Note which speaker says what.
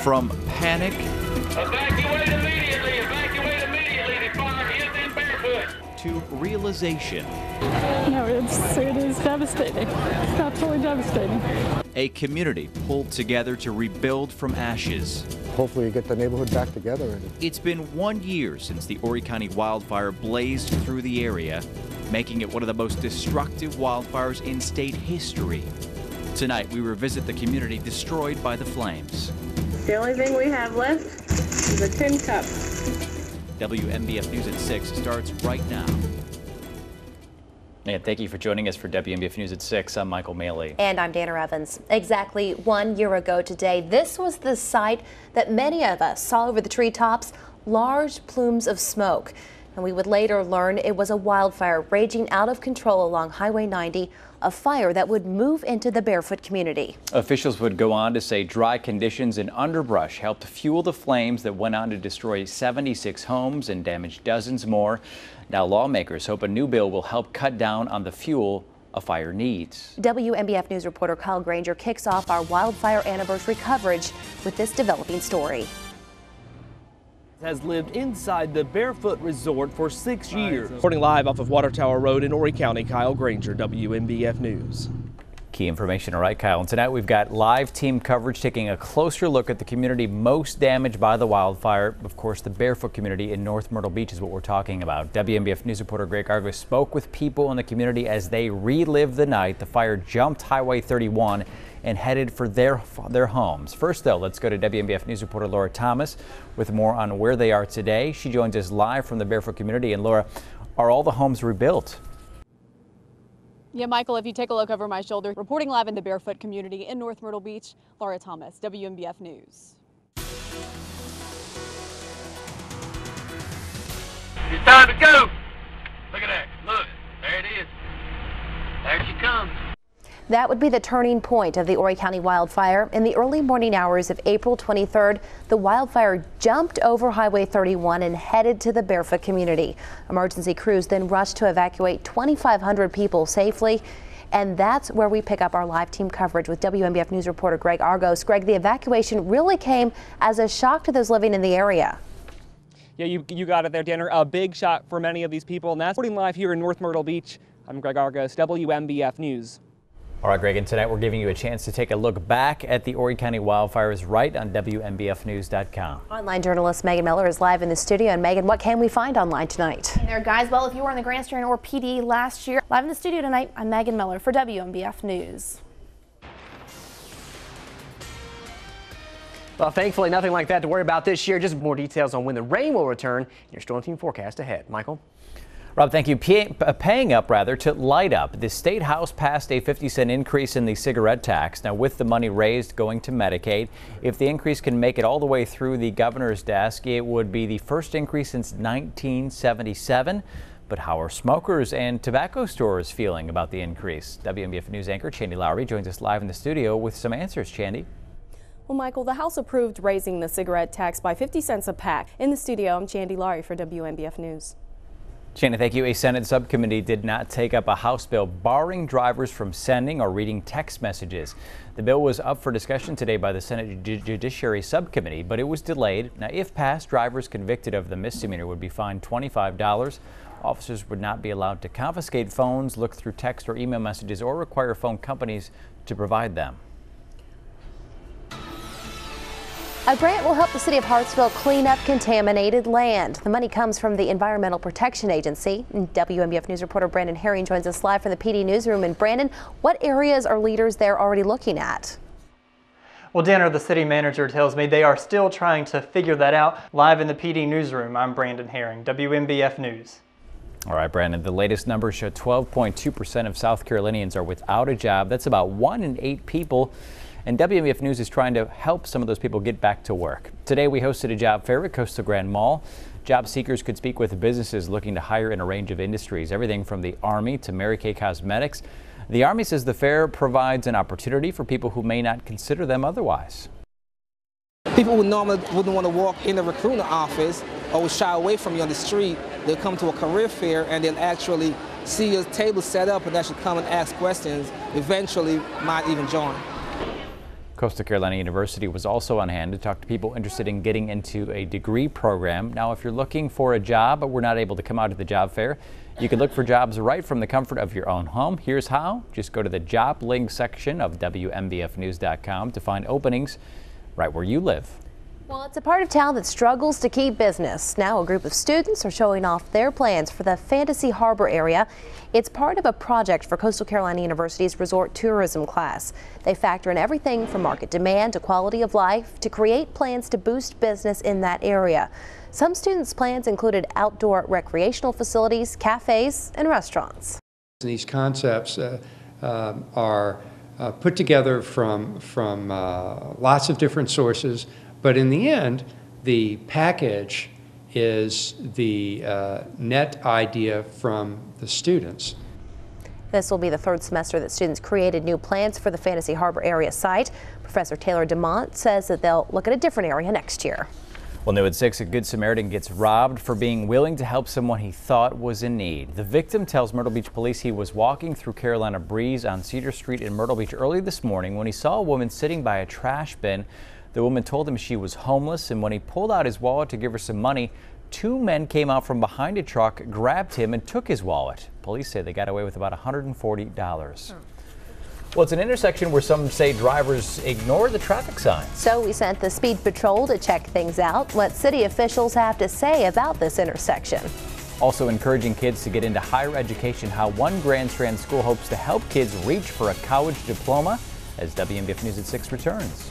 Speaker 1: From panic
Speaker 2: Evacuate immediately! Evacuate immediately! The fire is in Barefoot!
Speaker 1: to realization.
Speaker 3: No, it is devastating. It's absolutely devastating.
Speaker 1: A community pulled together to rebuild from ashes.
Speaker 4: Hopefully get the neighborhood back together.
Speaker 1: It's been 1 year since the Horry County wildfire blazed through the area, making it one of the most destructive wildfires in state history. Tonight, we revisit the community destroyed by the flames.
Speaker 5: The only thing we have left is a tin cup.
Speaker 1: WMBF News at 6 starts right now.
Speaker 6: And thank you for joining us for WMBF News at 6. I'm Michael Maley.
Speaker 7: And I'm Dana Evans. Exactly 1 year ago today, this was the sight that many of us saw over the treetops, large plumes of smoke. And we would later learn it was a wildfire raging out of control along Highway 90, a fire that would move into the Barefoot community.
Speaker 6: Officials would go on to say dry conditions and underbrush helped fuel the flames that went on to destroy 76 homes and damage dozens more. Now lawmakers hope a new bill will help cut down on the fuel a fire needs.
Speaker 7: WMBF News reporter Kyle Granger kicks off our wildfire anniversary coverage with this developing story.
Speaker 8: Has lived inside the Barefoot Resort for 6 years. Reporting live off of Water Tower Road in Horry County, Kyle Granger, WMBF News.
Speaker 6: Key information. All right, Kyle. And tonight we've got live team coverage taking a closer look at the community most damaged by the wildfire. Of course, the Barefoot community in North Myrtle Beach is what we're talking about. WMBF News reporter Greg Argo spoke with people in the community as they relived the night the fire jumped Highway 31 and headed for their homes. First, though, let's go to WMBF News reporter Laura Thomas with more on where they are today. She joins us live from the Barefoot community. And Laura, are all the homes rebuilt?
Speaker 9: Yeah, Michael, if you take a look over my shoulder, reporting live in the Barefoot community in North Myrtle Beach, Laura Thomas, WMBF News.
Speaker 2: It's time to go! Look at that. Look. There it is. There she comes.
Speaker 7: That would be the turning point of the Horry County wildfire. In the early morning hours of April 23rd, the wildfire jumped over Highway 31 and headed to the Barefoot community. Emergency crews then rushed to evacuate 2,500 people safely. And that's where we pick up our live team coverage with WMBF News reporter Greg Argos. Greg, the evacuation really came as a shock to those living in the area.
Speaker 8: Yeah, you got it there, Danner. A big shock for many of these people. And that's reporting live here in North Myrtle Beach. I'm Greg Argos, WMBF News.
Speaker 6: All right, Greg, and tonight we're giving you a chance to take a look back at the Horry County wildfires right on WMBFnews.com.
Speaker 7: Online journalist Megan Miller is live in the studio. And Megan, what can we find online tonight?
Speaker 10: Hey there, guys. Well, if you were in the Grand Strand or PD last year, live in the studio tonight, I'm Megan Miller for WMBF News.
Speaker 8: Well, thankfully, nothing like that to worry about this year. Just more details on when the rain will return. Your storm team forecast ahead. Michael?
Speaker 6: Rob, thank you. Paying up to light up. The State House passed a 50-cent increase in the cigarette tax. Now, with the money raised going to Medicaid, if the increase can make it all the way through the governor's desk, it would be the first increase since 1977. But how are smokers and tobacco stores feeling about the increase? WMBF News anchor Chandy Lowry joins us live in the studio with some answers. Chandy?
Speaker 9: Well, Michael, the House approved raising the cigarette tax by 50 cents a pack. In the studio, I'm Chandy Lowry for WMBF News.
Speaker 6: Shannon, thank you. A Senate subcommittee did not take up a House bill barring drivers from sending or reading text messages. The bill was up for discussion today by the Senate Judiciary Subcommittee, but it was delayed. Now, if passed, drivers convicted of the misdemeanor would be fined $25. Officers would not be allowed to confiscate phones, look through text or email messages, or require phone companies to provide them.
Speaker 7: A grant will help the city of Hartsville clean up contaminated land. The money comes from the Environmental Protection Agency. WMBF News reporter Brandon Herring joins us live from the PD newsroom. And Brandon, what areas are leaders there already looking at?
Speaker 11: Well, Danner, the city manager tells me they are still trying to figure that out. Live in the PD newsroom, I'm Brandon Herring, WMBF News.
Speaker 6: All right, Brandon, the latest numbers show 12.2% of South Carolinians are without a job. That's about 1 in 8 people. And WMBF News is trying to help some of those people get back to work. Today we hosted a job fair at Coastal Grand Mall. Job seekers could speak with businesses looking to hire in a range of industries, everything from the Army to Mary Kay Cosmetics. The Army says the fair provides an opportunity for people who may not consider them otherwise.
Speaker 12: People who normally wouldn't want to walk in the recruiter office or would shy away from you on the street, they'll come to a career fair and they'll actually see your table set up and actually come and ask questions, eventually might even join.
Speaker 6: Coastal Carolina University was also on hand to talk to people interested in getting into a degree program. Now, if you're looking for a job but we're not able to come out to the job fair, you can look for jobs right from the comfort of your own home. Here's how. Just go to the job link section of WMBFnews.com to find openings right where you live.
Speaker 7: Well, it's a part of town that struggles to keep business. Now a group of students are showing off their plans for the Fantasy Harbor area. It's part of a project for Coastal Carolina University's resort tourism class. They factor in everything from market demand to quality of life to create plans to boost business in that area. Some students' plans included outdoor recreational facilities, cafes, and restaurants.
Speaker 13: These concepts are put together from lots of different sources. But in the end, the package is the net idea from the students.
Speaker 7: This will be the third semester that students created new plans for the Fantasy Harbor area site. Professor Taylor DeMont says that they'll look at a different area next year.
Speaker 6: Well, new at 6, a Good Samaritan gets robbed for being willing to help someone he thought was in need. The victim tells Myrtle Beach police he was walking through Carolina Breeze on Cedar Street in Myrtle Beach early this morning when he saw a woman sitting by a trash bin. The woman told him she was homeless, and when he pulled out his wallet to give her some money, 2 men came out from behind a truck, grabbed him, and took his wallet. Police say they got away with about $140. Well, it's an intersection where some say drivers ignore the traffic signs.
Speaker 7: So we sent the Speed Patrol to check things out. What city officials have to say about this intersection.
Speaker 6: Also encouraging kids to get into higher education, how one Grand Strand school hopes to help kids reach for a college diploma as WMBF News at 6 returns.